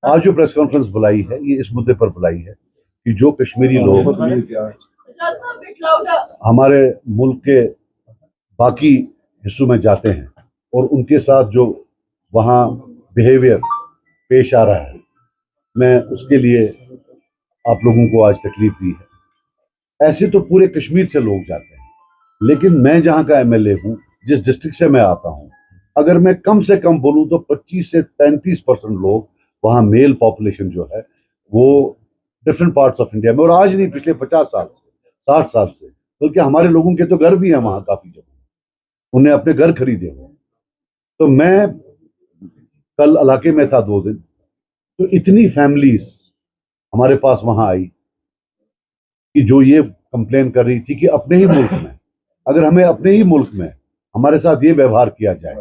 आज जो press conference बुलाई है ये इस मुद्दे पर बुलाई है कि जो कश्मीरी लोग हमारे मुल्क के बाकी हिस्सों में जाते हैं और उनके साथ जो वहाँ बिहेवियर पेश आ रहा है, मैं उसके लिए आप लोगों को आज तकलीफ दी है। ऐसे तो पूरे कश्मीर से लोग जाते हैं, लेकिन मैं जहाँ का एमएलए हूँ, जिस डिस्ट्रिक्ट से मैं आता हूँ, अगर मैं कम से कम बोलूँ तो 25 से 35% लोग वहाँ मेल पॉपुलेशन जो है वो डिफरेंट पार्ट्स ऑफ इंडिया में, और आज नहीं पिछले 50 साल से 60 साल से, बल्कि हमारे लोगों के तो घर भी हैं वहाँ काफी जगह, उन्हें अपने घर खरीदे हुए। तो मैं कल इलाके में था 2 दिन, तो इतनी फैमिलीज हमारे पास वहां आई कि जो ये कंप्लेन कर रही थी कि अपने ही मुल्क में, अगर हमें अपने ही मुल्क में हमारे साथ ये व्यवहार किया जाए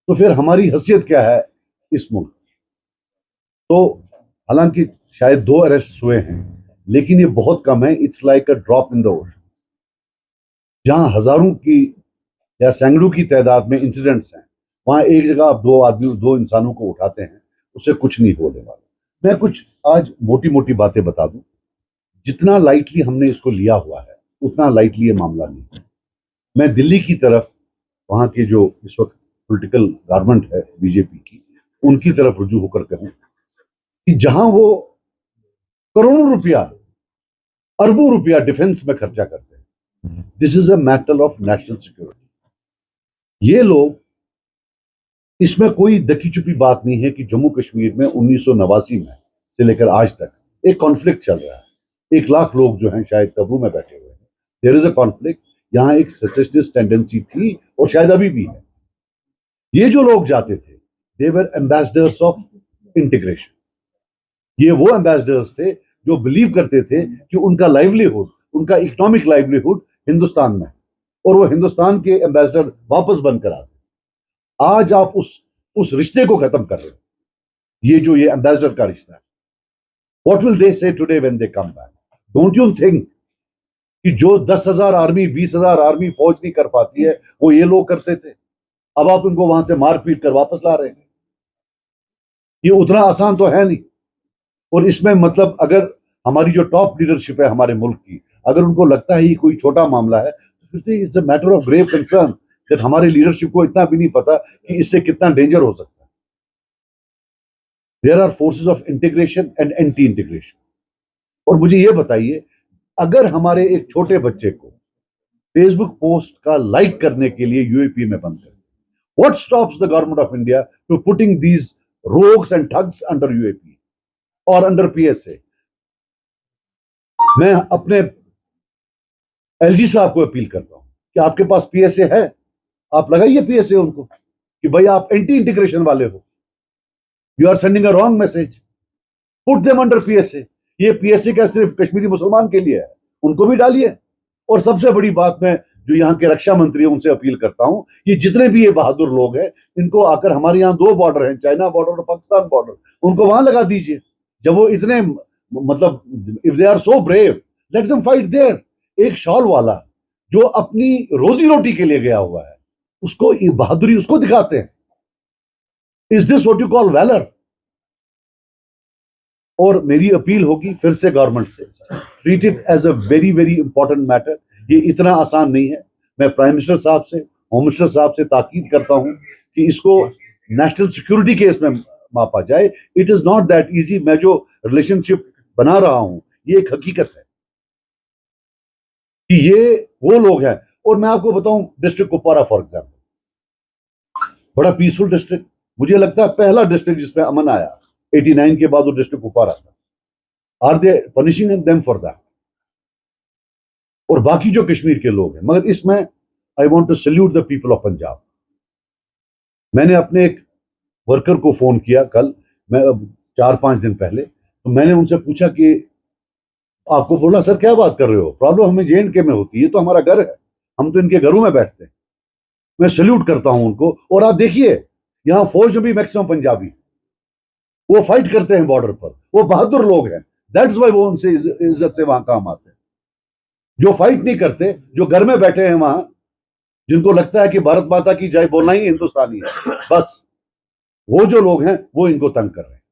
तो फिर हमारी हैसियत क्या है इस मुल्क। तो हालांकि शायद 2 अरेस्ट हुए हैं, लेकिन ये बहुत कम है। It's like a drop in the ocean. जहां हजारों की या सैकड़ों की तादाद में इंसिडेंट्स हैं, वहां एक जगह आप 2 इंसानों को उठाते हैं, उससे कुछ नहीं होने वाला। मैं कुछ आज मोटी मोटी बातें बता दूं। जितना लाइटली हमने इसको लिया हुआ है उतना लाइटली ये मामला नहीं है। मैं दिल्ली की तरफ, वहां की जो इस वक्त पॉलिटिकल गवर्नमेंट है बीजेपी की, उनकी तरफ रुजू होकर कहूं कि जहां वो करोड़ों रुपया, अरबों रुपया डिफेंस में खर्चा करते हैं, this is a matter of national security. ये लोग, इसमें कोई दकी चुपी बात नहीं है कि जम्मू कश्मीर में 1989 में से लेकर आज तक एक कॉन्फ्लिक्ट चल रहा है। 1 लाख लोग जो हैं शायद कब्रों में बैठे हुए हैं। There is a conflict. यहाँ एक सेसेशनिस्ट टेंडेंसी थी और शायद अभी भी है। ये जो लोग जाते थे, दे वर एम्बेसडर्स ऑफ इंटीग्रेशन। ये वो एम्बेसडर्स थे जो बिलीव करते थे कि उनका लाइवलीहुड, उनका इकोनॉमिक लाइवलीहुड हिंदुस्तान में, और वो हिंदुस्तान के एम्बेसडर वापस बनकर आते थे। आज आप उस रिश्ते को खत्म कर रहे हो। ये एम्बेसडर का रिश्ता है। व्हाट विल दे से today when they come back? Don't you think कि जो 10,000 आर्मी, 20,000 आर्मी फौज नहीं कर पाती है, वो ये लोग करते थे। अब आप उनको वहां से मार पीट कर वापस ला रहे हैं। ये उतना आसान तो है नहीं। और इसमें मतलब अगर हमारी जो टॉप लीडरशिप है हमारे मुल्क की, अगर उनको लगता है ये कोई छोटा मामला है, तो फिर it's a matter of grave concern that हमारे लीडरशिप को इतना भी नहीं पता कि इससे कितना डेंजर हो सकता है। There are forces of integration and anti integration. और मुझे ये बताइए, अगर हमारे एक छोटे बच्चे को फेसबुक पोस्ट का लाइक करने के लिए यूएपी में बंद कर, what stops the government of India to putting these rogues and thugs under UAPA और अंडर पीएसए? मैं अपने एलजी साहब को अपील करता हूं कि आपके पास पीएसए है, आप लगाइए पीएसए उनको कि भाई आप एंटी इंटीग्रेशन वाले हो, you are sending a wrong message, put them under PSA. ये पीएसए क्या सिर्फ कश्मीरी मुसलमान के लिए है, उनको भी डालिए। और सबसे बड़ी बात, मैं जो यहाँ के रक्षा मंत्री है उनसे अपील करता हूं, ये जितने भी ये बहादुर लोग हैं, इनको आकर, हमारे यहाँ 2 बॉर्डर हैं, चाइना बॉर्डर और पाकिस्तान बॉर्डर, उनको वहां लगा दीजिए। जब वो इतने, मतलब if they are so brave, let them fight there. एक शॉल वाला जो अपनी रोजी रोटी के लिए गया हुआ है, उसको बहादुरी उसको दिखाते हैं। Is this what you call valour? और मेरी अपील होगी फिर से गवर्नमेंट से, treat it as a very very important matter. ये इतना आसान नहीं है। मैं प्राइम मिनिस्टर साहब से, होम मिनिस्टर साहब से ताकीद करता हूं कि इसको नेशनल सिक्योरिटी केस में मापा जाए। It is not that easy. मैं जो रिलेशनशिप बना रहा हूं, ये एक हकीकत है कि ये वो लोग हैं। और मैं आपको बताऊं, डिस्ट्रिक्ट कुपवारा फॉर एग्जाम्पल, बड़ा पीसफुल डिस्ट्रिक्ट, मुझे लगता है पहला डिस्ट्रिक्ट जिसमें अमन आया 89 के बाद, वो डिस्ट्रिक्ट कुपवारा था। Are they punishing them for that? और बाकी जो कश्मीर के लोग हैं, मगर इसमें I want to salute the people of Punjab. मैंने अपने एक वर्कर को फोन किया कल, मैं 4-5 दिन पहले, तो मैंने उनसे पूछा कि आपको, बोला सर क्या बात कर रहे हो, प्रॉब्लम हमें JNK में होती है, ये तो हमारा घर है, हम तो इनके घरों में बैठते हैं। मैं सल्यूट करता हूं उनको। और आप देखिए, यहां फौज में भी मैक्सिमम पंजाबी, वो फाइट करते हैं बॉर्डर पर, वो बहादुर लोग हैं। दैट्स वाई वो उनसे इज्जत से वहां काम आते हैं। जो फाइट नहीं करते, जो घर में बैठे हैं वहां, जिनको लगता है कि भारत माता की जय बोलना ही हिंदुस्तानी है, बस वो जो लोग हैं वो इनको तंग कर रहे हैं।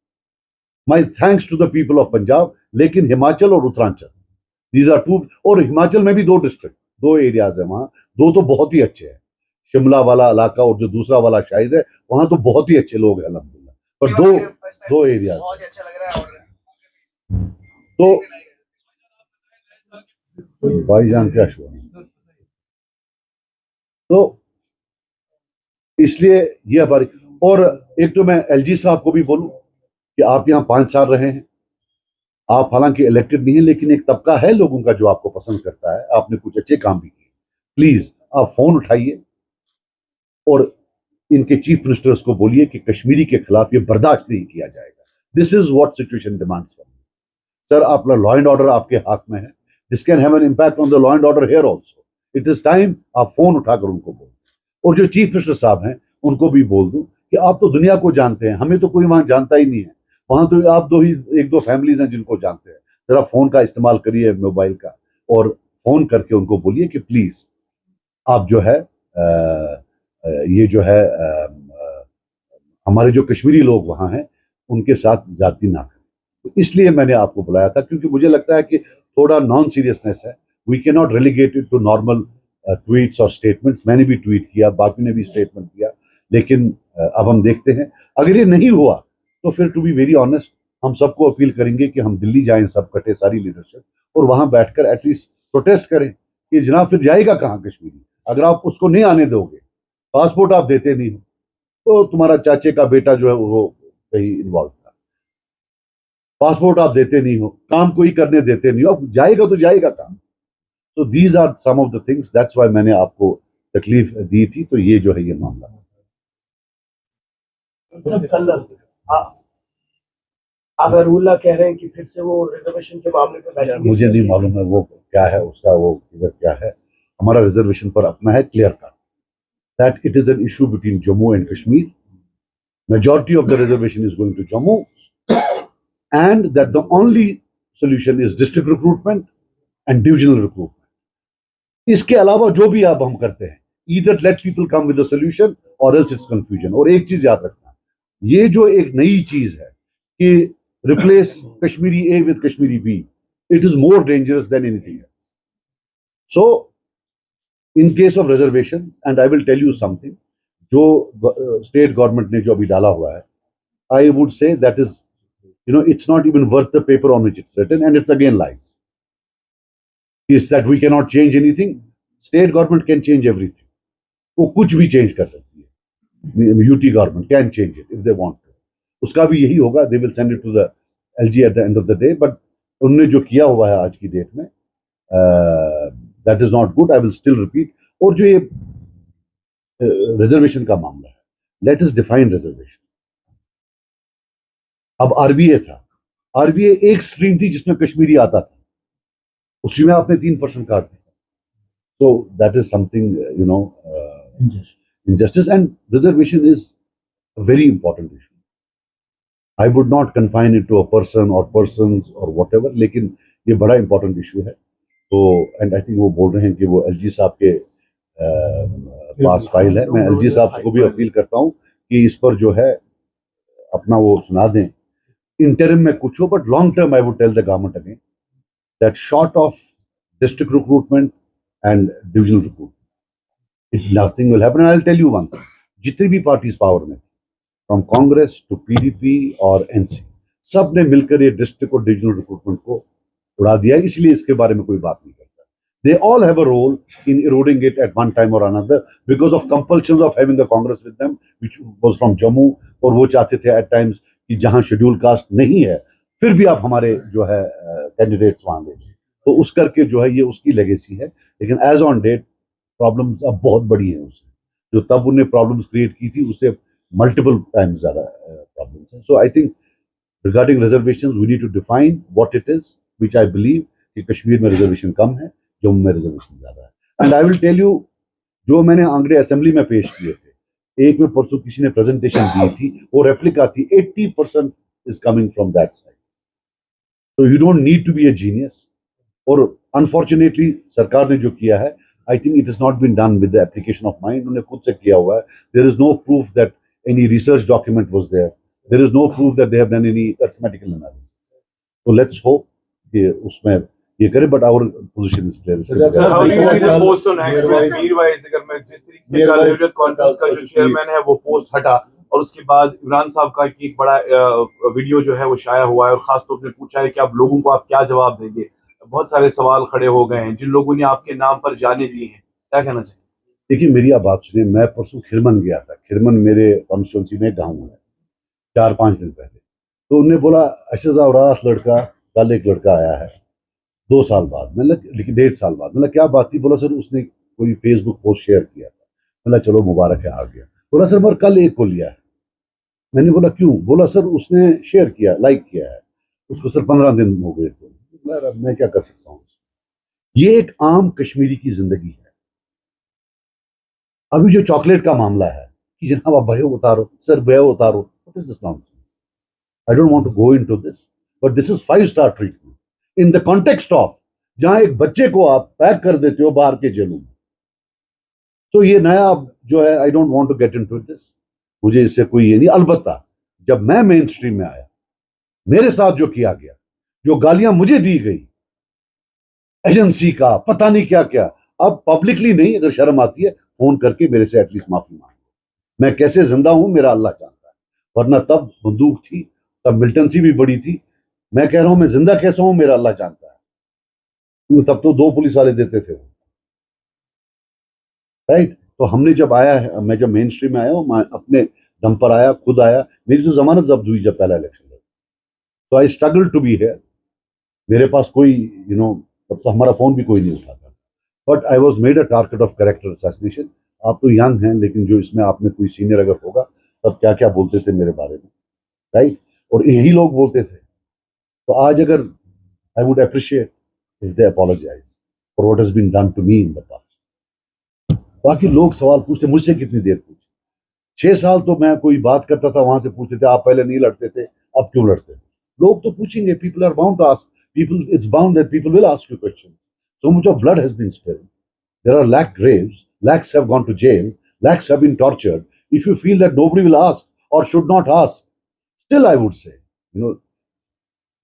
My thanks to the people of Punjab. लेकिन हिमाचल और उत्तरांचल, दीज आर टू, और हिमाचल में भी 2 डिस्ट्रिक्ट, 2 एरियाज है वहां, 2 तो बहुत ही अच्छे हैं, शिमला वाला इलाका और जो दूसरा वाला शायद है, वहां तो बहुत ही अच्छे लोग हैं अल्हम्दुलिल्लाह, पर 2 एरियाज तो भाईजान क्या शो है। तो इसलिए ये हमारी, और एक तो मैं एलजी साहब को भी बोलूं कि आप यहाँ 5 साल रहे हैं, आप हालांकि इलेक्टेड नहीं है, लेकिन एक तबका है लोगों का जो आपको पसंद करता है, आपने कुछ अच्छे काम भी किए, प्लीज आप फोन उठाइए और इनके चीफ मिनिस्टर्स को बोलिए कि कश्मीरी के खिलाफ ये बर्दाश्त नहीं किया जाएगा। This is what situation demands from you sir. अपना लॉ एंड ऑर्डर आपके हाथ में है, this can have an impact on the law and order here also. It is time आप फोन उठाकर उनको बोल, और जो चीफ मिनिस्टर साहब हैं उनको भी बोल दूं कि आप तो दुनिया को जानते हैं, हमें तो कोई वहां जानता ही नहीं है, वहां तो आप 1-2 फैमिलीज हैं जिनको जानते हैं। जरा फोन का इस्तेमाल करिए, मोबाइल का, और फोन करके उनको बोलिए कि प्लीज आप जो है ये जो है हमारे जो कश्मीरी लोग वहां हैं उनके साथ ज्यादती ना करें। तो इसलिए मैंने आपको बुलाया था, क्योंकि मुझे लगता है कि थोड़ा नॉन सीरियसनेस है, we can not relegate it to normal tweets और स्टेटमेंट्स। मैंने भी ट्वीट किया, बाकी ने भी स्टेटमेंट किया, लेकिन अब हम देखते हैं अगर ये नहीं हुआ तो फिर टू बी वेरी ऑनेस्ट हम सबको अपील करेंगे कि हम दिल्ली जाएं, सब कटे, सारी लीडरशिप, और वहां बैठकर एटलीस्ट प्रोटेस्ट करें कि जनाब फिर जाएगा कहाँ कश्मीरी। अगर आप उसको नहीं आने दोगे, पासपोर्ट आप देते नहीं हो, तो तुम्हारा चाचे का बेटा जो है वो कहीं इन्वॉल्व था, पासपोर्ट आप देते नहीं हो, काम कोई करने देते नहीं हो, अब जाएगा तो जाएगा काम। तो these are some of the things, that's why मैंने आपको तकलीफ दी थी। तो ये जो है ये मामला आगरुल्ला कह रहे हैं कि फिर से वो रिजर्वेशन के मामले पे बैठेंगे। मुझे नहीं मालूम है वो क्या है, उसका वो इधर क्या है। हमारा रिजर्वेशन पर अपना है clear cut that it is an issue between Jammu and Kashmir. Majority of the reservation is going to Jammu, and that the only solution is district recruitment and divisional recruitment. इसके अलावा जो भी आप हम करते हैं, either let people come with a solution or else it's confusion. और एक चीज याद रखना, ये जो एक नई चीज है कि replace Kashmiri A with Kashmiri B, it is more dangerous than anything else. So, in case of reservations, and I will tell you something, जो स्टेट गवर्नमेंट ने जो अभी डाला हुआ है, I would say that is it's not even worth the paper on which it's written, and it's again lies. Is that we can not change anything. State government can change everything, वो कुछ भी change कर सकती है। UT government can change it if they want to. उसका भी यही होगा, they will send it to the LG at the end of the day, but उन्होंने जो किया हुआ है आज की डेट में, that is not good. I will still repeat. और जो ये रिजर्वेशन का मामला है, लेट अस डिफाइन रिजर्वेशन। अब आरबीए था, आरबीए एक स्ट्रीम थी जिसमें कश्मीरी आता था, उसी में आपने 3% काट दिया। तो that is something injustice, and reservation is a very important issue. I would not confine it to a person or persons or whatever, लेकिन ये बड़ा important issue है। तो and I think वो बोल रहे हैं कि वो एलजी साहब के पास फाइल है। मैं एलजी साहब को भी अपील करता हूँ कि इस पर जो है अपना वो सुना दें। इंटरिम में कुछ हो, but long term I would tell the government again that short of district recruitment and divisional recruitment nothing will happen. I will tell you one, जितनी भी पार्टीज पावर में, फ्रॉम कांग्रेस टू पीडीपी और NC, सब ने मिलकर ये district और divisional recruitment को उड़ा दिया, इसलिए इसके बारे में कोई बात नहीं करता। They all have a role in eroding it at one time or another because of compulsions of having the Congress with them, which was from Jammu, और वो चाहते थे at times कि जहां शेड्यूल कास्ट नहीं है फिर भी आप हमारे जो है कैंडिडेट्स वहां ले, तो उस करके जो है ये उसकी लेगेसी है। लेकिन एज ऑन डेट प्रॉब्लम्स अब बहुत बड़ी हैं उससे, जो तब उन्हें प्रॉब्लम्स क्रिएट की थी उससे मल्टीपल टाइम्स ज्यादा प्रॉब्लम्स हैं। So I think regarding reservations we need to define what it is, which I believe कि कश्मीर में रिजर्वेशन कम है, जम्मू में रिजर्वेशन ज्यादा है। And I will tell you, जो मैंने आंकड़े असेंबली में पेश किए थे, एक में परसों किसी ने प्रेजेंटेशन दी थी, वो रेप्लिका थी, 80% is coming from that side. तो you don't need to be a genius. और अनफॉर्चुनेटली सरकार ने जो किया है, I think it is not been done with the application of mind. उन्होंने खुद से किया हुआ है। There is no proof that any research document was there, there is no proof that they have done any arithmetical analysis. So let's hope कि उसमें ये करे, but our position is clear. Sir, how do you see the post on X with Mirwaiz? अगर मैं जिस तरीके से कल ह्यूरियत कॉन्फ्रेंस का जो चेयरमैन है वो पोस्ट हटा और उसके बाद इमरान साहब का एक बड़ा वीडियो जो है वो शाया हुआ है और खास तौर पे पूछा है कि आप लोगों को आप क्या जवाब देंगे। बहुत सारे सवाल खड़े हो गए हैं जिन लोगों ने आपके नाम पर जाने दिए हैं, क्या कहना चाहिए? देखिए मेरी आप बात सुनिए, मैं परसों खिरमन गया था। खिरमन मेरे कॉन्स्टिट्यूंसी में गाँव है, 4-5 दिन पहले। तो उन्होंने बोला अशजा औरात लड़का, कल एक लड़का आया है 2 साल बाद। मतलब लेकिन 1.5 साल बाद। मतलब क्या बात थी? बोला सर उसने कोई फेसबुक पोस्ट शेयर किया था। मतलब चलो मुबारक है, आ गया। बोला सर मगर कल एक को लिया है। मैंने बोला क्यों? बोला सर उसने शेयर किया, लाइक किया है, उसको सर 15 दिन हो गए। तो मैं क्या कर सकता हूँ? ये एक आम कश्मीरी की जिंदगी है। अभी जो चॉकलेट का मामला है कि जनाब आप भयो उतारो, सर भयो उतारो, what is this nonsense? I don't want to go into this, but this is 5-star treatment in the context of जहां एक बच्चे को आप पैक कर देते हो बाहर के जेलों में। तो ये नया जो है, I don't want to get into this. मुझे इससे कोई ये नहीं। अलबत्ता जब मैं मेन स्ट्रीम में आया, मेरे साथ जो किया गया, जो गालियां मुझे दी गई एजेंसी का, पता नहीं क्या क्या, अब पब्लिकली नहीं, अगर शर्म आती है फोन करके मेरे से एटलीस्ट माफी मांगो। मैं कैसे जिंदा हूं मेरा अल्लाह जानता है, वरना तब बंदूक थी, तब मिलिटेंसी भी बड़ी थी। मैं कह रहा हूं मैं जिंदा कैसा हूं मेरा अल्लाह जानता है। तब तो 2 पुलिस वाले देते थे, राइट? तो हमने जब आया है, मैं जब मेन स्ट्रीम में आया हूं, मैं अपने दम पर आया, खुद आया। मेरी तो जमानत जब्त हुई जब पहला इलेक्शन लड़ा। तो I struggle to be here. मेरे पास कोई तब तो हमारा फोन भी कोई नहीं उठाता। But I was made a target of character assassination. आप तो यंग हैं, लेकिन जो इसमें आपने कोई सीनियर अगर होगा, तब क्या क्या बोलते थे मेरे बारे में, राइट? और यही लोग बोलते थे। तो आज अगर I would appreciate if they apologise for what has been done to me in the past. बाकी लोग सवाल पूछते, मुझसे कितनी देर पूछे? 6 साल तो मैं कोई बात करता था, वहां से पूछते थे आप पहले नहीं लड़ते थे, अब क्यों लड़ते? लोग तो पूछेंगे, people are bound to ask, people, it's bound that people will ask you questions. So much of blood has been spilled. There are lakh graves, lakhs have gone to jail, lakhs have been tortured. If you feel that nobody will ask or should not ask, still I would say,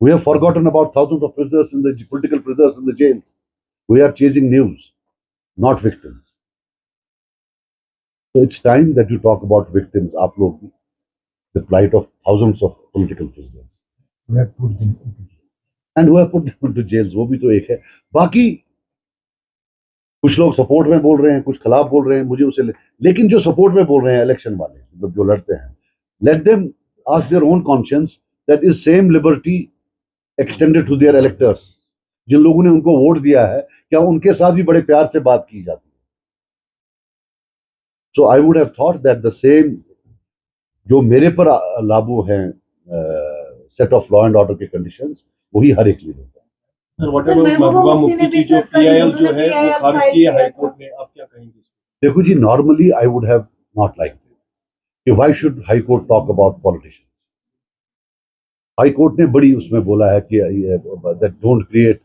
we have forgotten about thousands of prisoners in the political prisoners in the jails. We are chasing news, not victims. So it's time that you talk about victims, aap log bhi, the plight of thousands of political prisoners. We have put them into jail. And who have put them into jails, वो भी तो एक है। बाकी कुछ लोग support में बोल रहे हैं, कुछ खिलाफ बोल रहे हैं, मुझे उसे लेकिन जो सपोर्ट में बोल रहे हैं इलेक्शन वाले, मतलब जो लड़ते हैं, let them ask their own conscience that is same liberty extended to their electors. जिन लोगों ने उनको वोट दिया है, क्या उनके साथ भी बड़े प्यार से बात की जाती है? So I would have thought that the same जो मेरे पर लागू हैं set of law and order के कंडीशंस, वही हर एक लिए होता है। सर व्हाटएवर महबूबा मुफ्ती की जो पीआईएल जो है वो खारिज की है हाई कोर्ट ने, आप क्या कहेंगे? देखो जी, normally I would have not like कि why should high court talk about politicians. High court ने बड़ी उसमें बोला है कि that don't create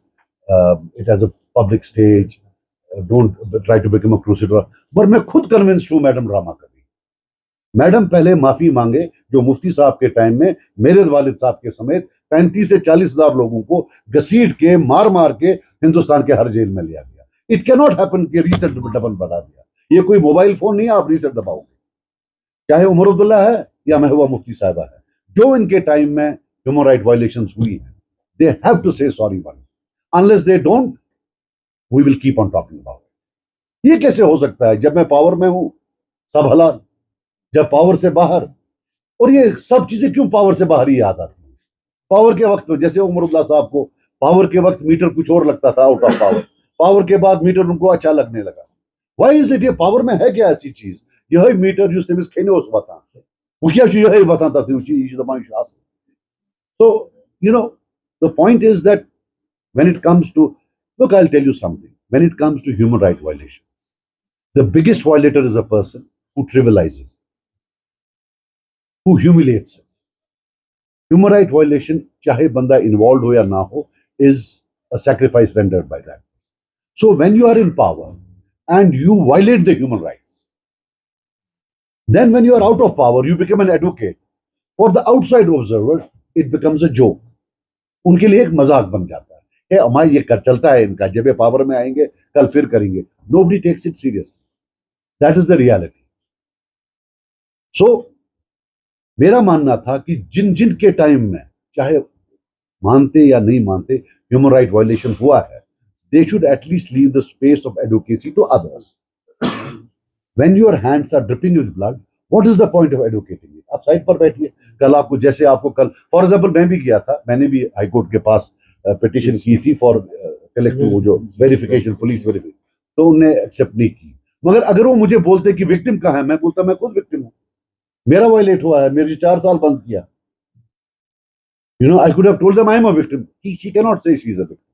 it as a public stage, don't try to become a crusader. पर मैं खुद कन्विंस्ड हूं मैडम ड्रामा कर रही। मैडम पहले माफी मांगे, जो मुफ्ती साहब के टाइम में मेरे वालिद साहब के समेत 35 से 40 हजार लोगों को घसीट के मार मार के हिंदुस्तान के हर जेल में लिया गया। इट कैन नॉट हैपन कि रीसेट बटन बढ़ा दिया। ये कोई मोबाइल फोन नहीं है आप रीसेट दबाओगे। चाहे उमर अब्दुल्ला है या महबूबा मुफ्ती साहिबा है, जो इनके टाइम में ह्यूमन राइट वायलेशंस हुई है, they have to say sorry one. Unless they don't, we will keep on talking about. ये कैसे हो सकता है? जब मैं पावर में हूं सब हलाल, जब पावर से बाहर, और ये सब चीजें क्यों पावर से बाहर ही याद आती है? पावर के वक्त में जैसे उमर अब्दुल्ला साहब को पावर के वक्त मीटर कुछ और लगता था, आउट ऑफ पावर, पावर के बाद मीटर उनको अच्छा लगने लगा। Why is it? ये पावर में है क्या ऐसी चीज? यही मीटर युस तमिस खेने उस वतान वो क्या यही वतान था चीज दपान आस। So the point is that when it comes to, look, I'll tell you something, when it comes to human right violations, the biggest violator is a person who trivializes, who humiliates it. Human right violation, chahe banda involved ho ya na ho, is a sacrifice rendered by that. So when you are in power and you violate the human rights, then when you are out of power, you become an advocate for the outside observer it becomes a joke, उनके लिए एक मजाक बन जाता है, हमारा ये कर चलता है इनका, जब ये पावर में आएंगे कल फिर करेंगे, nobody takes it seriously, that is the reality. So मेरा मानना था कि जिन जिन के टाइम में, चाहे मानते या नहीं मानते, ह्यूमन राइट वायलेशन हुआ है, they should at least leave the space of advocacy to others. When your hands are dripping with blood, what is the point of advocating it? आप साइड पर बैठिए, कल आपको, जैसे आपको कल फॉर एग्जाम्पल मैं भी गया था, मैंने भी हाई कोर्ट के पास पिटिशन की थी फॉर कलेक्टिव जो वेरिफिकेशन, पुलिस वेरिफिकेशन, तो उन्होंने एक्सेप्ट नहीं की। मगर अगर वो मुझे बोलते कि विक्टिम कहाँ है, मैं बोलता मैं खुद विक्टिम हूँ, मेरा वायलेट हुआ है, मेरे 4 साल बंद किया। You know, I could have told them I am a victim. She cannot say she is a victim.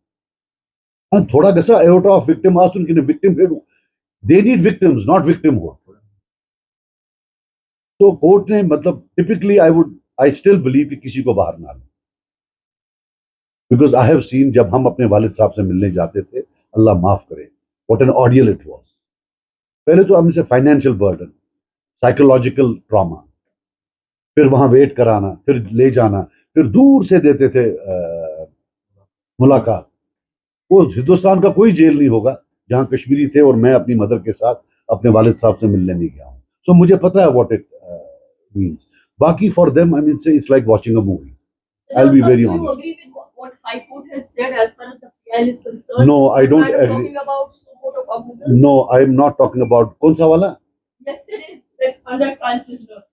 And थोड़ा कैसा aorta of victim आज उनकी victim, they need victims, not victimhood. तो कोर्ट ने मतलब typically I still believe कि किसी को बाहर ना ले, because I have seen जब हम अपने वालिद साहब से मिलने जाते थे, अल्लाह माफ करे, what an ordeal it was. पहले तो हमसे फाइनेंशियल बर्डन, साइकोलॉजिकल ट्रॉमा, फिर वहां वेट कराना, फिर ले जाना, फिर दूर से देते थे मुलाकात। वो हिंदुस्तान का कोई जेल नहीं होगा जहां कश्मीरी थे और मैं अपनी मदर के साथ अपने वालिद साहब से मिलने नहीं गया हूं। सो मुझे पता है व्हाट इट मींस। बाकी फॉर देम आई मीन से it's like watching a movie. I'll be very honest. Do you agree with what High Court has said as far as the PIL is concerned? No, I don't I'm agree. talking about support of officers. No, I am not talking about कौन सा वाला? Yesterday's that's under trial prisoners.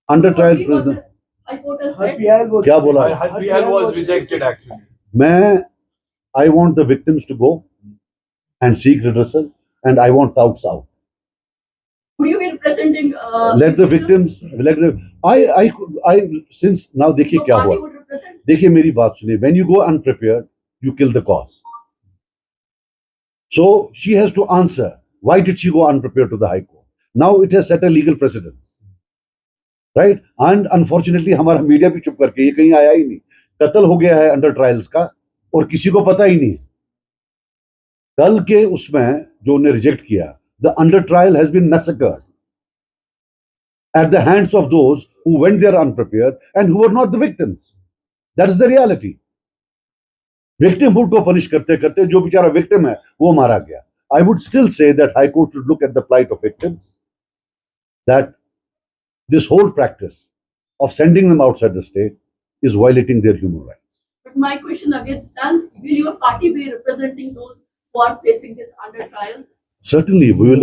Under Do you trial agree what prisoner. the High Court has her said? PIL was क्या बोला? Her PL was rejected actually. मैं I want the victims to go and seek redressal, and I want doubts out. Would you be representing? Let the victims, let the I since now देखिए Your क्या party हुआ। would represent. देखिए मेरी बात सुनिए, when you go unprepared, you kill the cause. So she has to answer. Why did she go unprepared to the High Court? Now it has set a legal precedence, right? And unfortunately हमारा media भी चुप करके, ये कहीं आया ही नहीं, कत्ल हो गया है अंडर ट्रायल्स का और किसी को पता ही नहीं। कल के उसमें जो उन्हें रिजेक्ट किया, the under trial has been massacred at the hands of those who went there unprepared and who were not the victims. That is the reality. Victimhood को punish करते करते जो बेचारा victim है वो मारा गया। I would still say that High Court should look at the plight of victims, that this whole practice of sending them outside the state is violating their human rights. But my question again stands: will your party be representing those who are facing this under trials? Certainly, we will.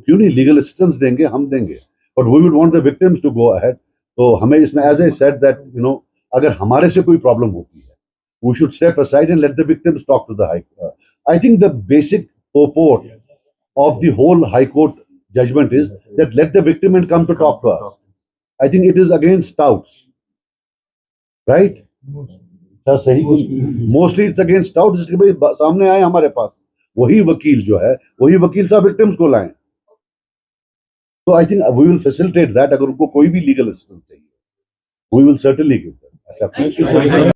क्यों नहीं legal assistance देंगे, हम देंगे, but we would want the victims to go ahead. तो हमें इसमें, as I said that अगर हमारे से कोई problem होती है, we should step aside and let the victims talk to the High Court. I think the basic purport of the whole High Court judgment is that let the victim and come to talk to us. I think it is against touts, right? सही, mostly it's against touts, जिसके भाई सामने आए हमारे पास, वही वकील जो है, वही वकील साहब विक्टिम्स को लाएं। तो I think we will facilitate that. अगर उनको कोई भी लीगल असिस्टेंस चाहिए, we will certainly give them.